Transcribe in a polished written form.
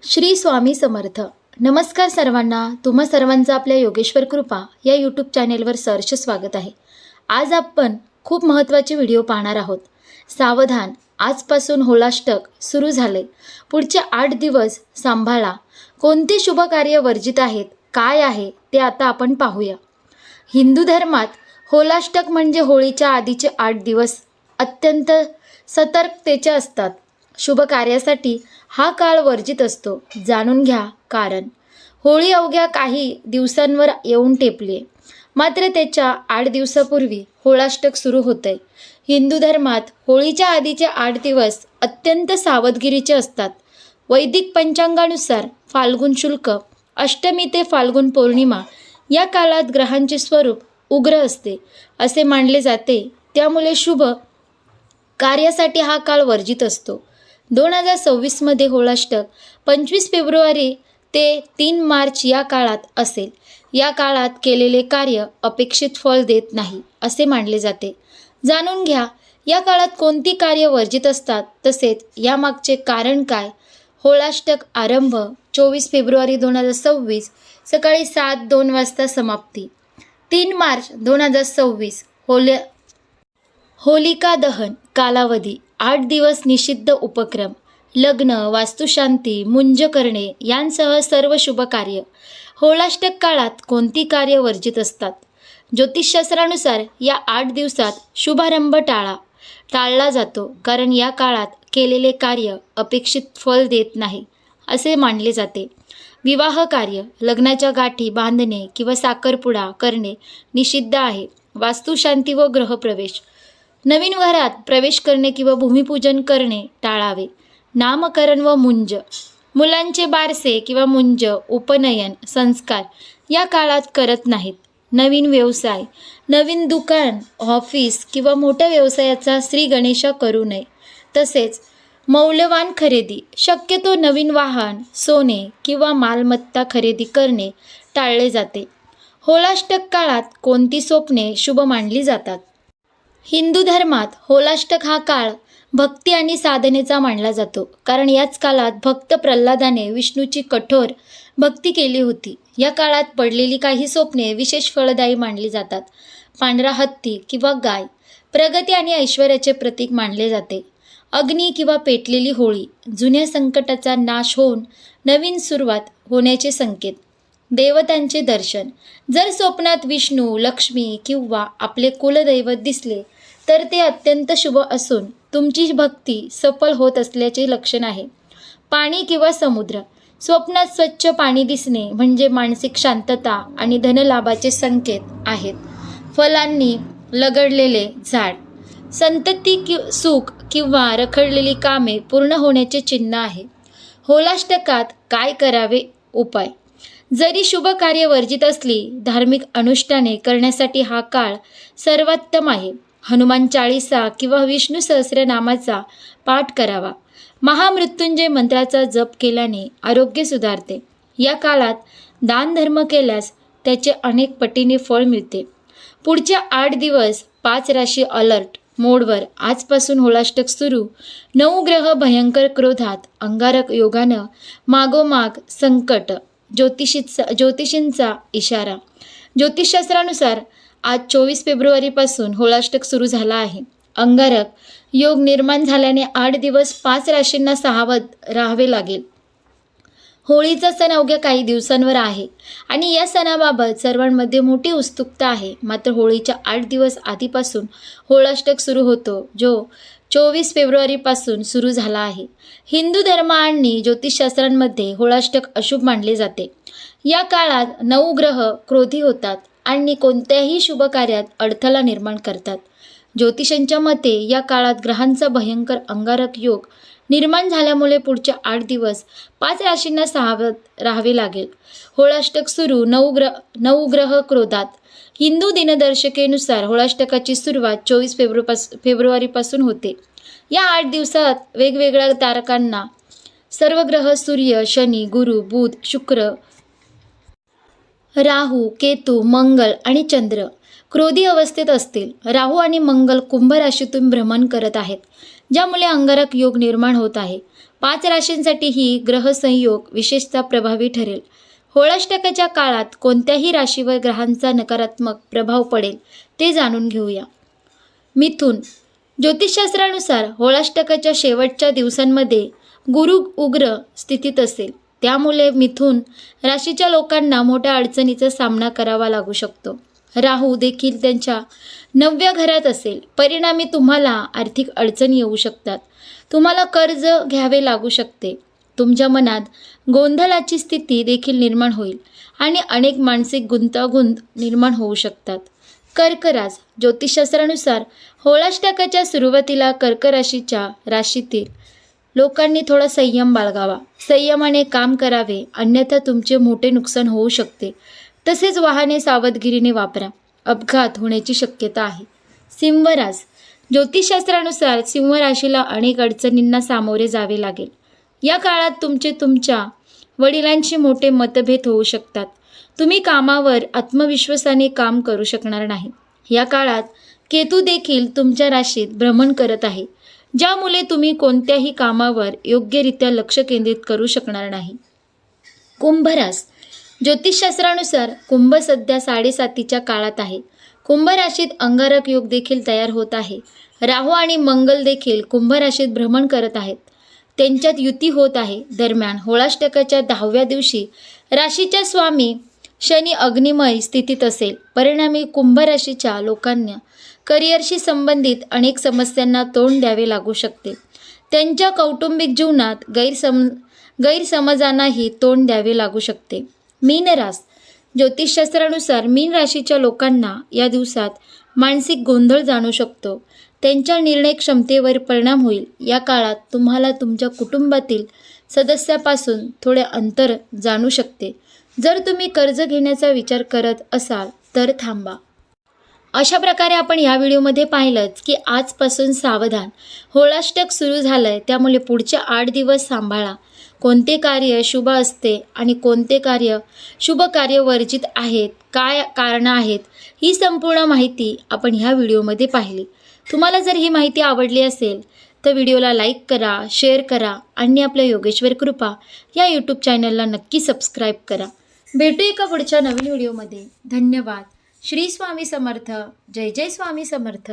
श्री स्वामी समर्थ. नमस्कार सर्वांना. तुम्हा सर्वांचं आपल्या योगेश्वर कृपा या यूट्यूब चॅनेलवर सहर्ष स्वागत आहे. आज आपण खूप महत्त्वाचे व्हिडिओ पाहणार आहोत. सावधान, आजपासून होलाष्टक सुरू झाले. पुढचे 8 दिवस सांभाळा. कोणते शुभ कार्य वर्जित आहेत, काय आहे ते आता आपण पाहूया. हिंदू धर्मात होलाष्टक म्हणजे होळीच्या आधीचे 8 दिवस अत्यंत सतर्कतेचे असतात. शुभ कार्यासाठी हा काळ वर्जित असतो. जाणून घ्या कारण. होळी अवघ्या काही दिवसांवर येऊन टेपली, मात्र त्याच्या 8 दिवसापूर्वी होळाष्टक सुरू होते. हिंदू धर्मात होळीच्या आधीचे 8 दिवस अत्यंत सावधगिरीचे असतात. वैदिक पंचांगानुसार फाल्गुन शुल्क अष्टमी ते फाल्गुन पौर्णिमा या काळात ग्रहांचे स्वरूप उग्र असते असे मानले जाते. त्यामुळे शुभ कार्यासाठी हा काळ वर्जित असतो. 2026 मध्ये होळाष्टक 25 फेब्रुवारी ते 3 मार्च या काळात असेल. या काळात केलेले कार्य अपेक्षित फळ देत नाही असे मानले जाते. जाणून घ्या या काळात कोणती कार्य वर्जित असतात, तसेच यामागचे कारण काय. होळाष्टक आरंभ 24 फेब्रुवारी 2026 सकाळी 7:02 वाजता समाप्ती. 3 मार्च 2026 होलिका दहन. कालावधी 8 दिवस. निषिद्ध उपक्रम, लग्न, वास्तुशांती, मुंज करणे यांसह सर्व शुभ कार्य. होळाष्टक काळात कोणती कार्य वर्जित असतात. ज्योतिषशास्त्रानुसार या 8 दिवसात शुभारंभ टाळला जातो, कारण या काळात केलेले कार्य अपेक्षित फळ देत नाही असे मानले जाते. विवाह कार्य, लग्नाच्या गाठी बांधणे किंवा साखरपुडा करणे निषिद्ध आहे. वास्तुशांती व गृहप्रवेश, नवीन घरात प्रवेश करणे किंवा भूमिपूजन करणे टाळावे. नामकरण व मुंज, मुलांचे बारसे किंवा मुंज, उपनयन संस्कार या काळात करत नाहीत. नवीन व्यवसाय, नवीन दुकान, ऑफिस किंवा मोठ्या व्यवसायाचा श्री गणेशा करू नये. तसेच मौल्यवान खरेदी, शक्यतो नवीन वाहन, सोने किंवा मालमत्ता खरेदी करणे टाळले जाते. होळाष्टक काळात कोणती स्वप्ने शुभ मानली जातात. हिंदू धर्मात होळाष्टक हा काळ भक्ती आणि साधनेचा मानला जातो, कारण याच काळात भक्त प्रल्हादाने विष्णूची कठोर भक्ती केली होती. या काळात पडलेली काही स्वप्ने विशेष फळदायी मानली जातात. पांढरा हत्ती किंवा गाय प्रगती आणि ऐश्वर्याचे प्रतीक मानले जाते. अग्नी किंवा पेटलेली होळी, जुन्या संकटाचा नाश होऊन नवीन सुरुवात होण्याचे संकेत. देवतांचे दर्शन, जर स्वप्नात विष्णू, लक्ष्मी किंवा आपले कुलदैवत दिसले तर ते अत्यंत शुभ असून तुमची भक्ती सफल होत असल्याचे लक्षण आहे. पाणी किंवा समुद्र, स्वप्नात स्वच्छ पाणी दिसणे म्हणजे मानसिक शांतता आणि धनलाभाचे संकेत आहेत. फलांनी लगडलेले झाड, संतती सुख किंवा रखडलेली कामे पूर्ण होण्याचे चिन्ह आहे. होळाष्टकात काय करावे. उपाय, जरी शुभ कार्य वर्जित असली, धार्मिक अनुष्ठाने करण्यासाठी हा काळ सर्वोत्तम आहे. हनुमान चाळीसा किंवा विष्णू सहस्रनामाचा पाठ करावा. महामृत्युंजय मंत्राचा जप केल्याने आरोग्य सुधारते. या काळात दान धर्म केल्यास त्याचे अनेक पटीने फळ मिळते. पुढच्या 8 दिवस 5 राशी अलर्ट मोडवर. आजपासून होळाष्टक सुरू. 9 ग्रह भयंकर क्रोधात. अंगारक योगानं मागोमाग संकट. ज्योतिषींचा इशारा. ज्योतिषशास्त्रानुसार आज 24 फेब्रुवारीपासून होळाष्टक सुरू झाला आहे. अंगारक योग निर्माण झाल्याने 8 दिवस 5 राशींना सावध राहावे लागेल. होळीचा सण अवघ्या काही दिवसांवर आहे आणि या सणाबाबत सर्वांमध्ये मोठी उत्सुकता आहे. मात्र होळीच्या 8 दिवस आधीपासून होळाष्टक सुरू होतो, जो 24 फेब्रुवारीपासून सुरू झाला आहे. हिंदू धर्म आणि ज्योतिषशास्त्रांमध्ये होळाष्टक अशुभ मानले जाते. या काळात 9 ग्रह क्रोधी होतात आणि कोणत्याही शुभ कार्यात अडथळा निर्माण करतात. ज्योतिषांच्या मते या काळात ग्रहांचा भयंकर अंगारक योग निर्माण झाल्यामुळे पुढच्या 8 दिवस 5 राशींना सावध राहावे लागेल. होळाष्टक सुरू. 9 ग्रह क्रोधात. हिंदू दिनदर्शिकेनुसार होळाष्टकाची सुरुवात 24 फेब्रुवारीपासून होते. या 8 दिवसात वेगवेगळ्या तारकांना सर्व ग्रह सूर्य, शनी, गुरु, बुध, शुक्र, राहू, केतू, मंगळ आणि चंद्र क्रोधी अवस्थेत असतील. राहू आणि मंगळ कुंभ राशीतून भ्रमण करत आहेत, ज्यामुळे अंगारक योग निर्माण होत आहे. 5 राशींसाठी ही ग्रहसंयोग विशेषतः प्रभावी ठरेल. होळाष्टकाच्या काळात कोणत्याही राशीवर ग्रहांचा नकारात्मक प्रभाव पडेल ते जाणून घेऊया. मिथुन. ज्योतिषशास्त्रानुसार होळाष्टकाच्या शेवटच्या दिवसांमध्ये गुरु उग्र स्थितीत असेल. त्यामुळे मिथुन राशीच्या लोकांना मोठ्या अडचणीचा सामना करावा लागू शकतो. राहू देखील त्यांच्या 9व्या घरात असेल. परिणामी तुम्हाला आर्थिक अडचणी येऊ शकतात. तुम्हाला कर्ज घ्यावे लागू शकते. तुमच्या मनात गोंधळाची स्थिती देखील निर्माण होईल आणि अनेक मानसिक गुंतागुंत निर्माण होऊ शकतात. कर्क रास. ज्योतिषशास्त्रानुसार होळाष्टकाच्या सुरुवातीला कर्क राशीतील लोकांनी थोडा संयम बाळगावा. संयमाने काम करावे, अन्यथा तुमचे मोठे नुकसान होऊ शकते. तसेच वाहने सावधगिरीने वापरा. अपघात होण्याची शक्यता आहे. सिंह रास. ज्योतिषशास्त्रानुसार सिंह राशीला अनेक अडचणींना सामोरे जावे लागेल. या काळात तुमच्या वडिलांशी मोठे मतभेद होऊ शकतात. तुम्ही कामावर आत्मविश्वासाने काम करू शकणार नाही. या काळात केतू देखील तुमच्या राशीत भ्रमण करत आहे, ज्यामुळे तुम्ही कोणत्याही कामावर योग्यरित्या लक्ष केंद्रित करू शकणार नाही. कुंभ रास. ज्योतिषशास्त्रानुसार कुंभ सध्या 7:30च्या काळात आहे. कुंभ राशीत अंगारक योग देखील तयार होत आहे. राहू आणि मंगल देखील कुंभ राशीत भ्रमण करत आहेत. त्यांच्यात युती होत आहे. दरम्यान होळाष्टकाच्या 10व्या दिवशी राशीच्या स्वामी शनी अग्निमय स्थितीत असेल. परिणामी कुंभ राशीच्या लोकांना करिअरशी संबंधित अनेक समस्यांना तोंड द्यावे लागू शकते. त्यांच्या कौटुंबिक जीवनात गैरसमजांनाही तोंड द्यावे लागू शकते. मीन रास. ज्योतिषशास्त्रानुसार मीन राशीच्या लोकांना या दिवसात मानसिक गोंधळ जाणू शकतो. त्यांच्या निर्णय क्षमतेवर परिणाम होईल. या काळात तुम्हाला तुमच्या कुटुंबातील सदस्यापासून थोडे अंतर जाणू शकते. जर तुम्ही कर्ज घेण्याचा विचार करत असाल तर थांबा. अशा प्रकारे आपण या व्हिडिओमध्ये पाहिलंच की आजपासून सावधान. होळाष्टक सुरू झालं आहे, त्यामुळे पुढचे 8 दिवस सांभाळा. कोणते कार्य शुभ असते आणि कोणते कार्य शुभ कार्य वर्जित आहेत, काय कारणं आहेत, ही संपूर्ण माहिती आपण ह्या व्हिडिओमध्ये पाहिली. तुम्हाला जर ही माहिती आवडली असेल तर व्हिडिओला लाईक करा, शेअर करा आणि आपल्या योगेश्वर कृपा या यूट्यूब चॅनलला नक्की सबस्क्राईब करा. भेटू एका पुढच्या नवीन व्हिडिओमध्ये. धन्यवाद. श्री स्वामी समर्थ. जय जय स्वामी समर्थ.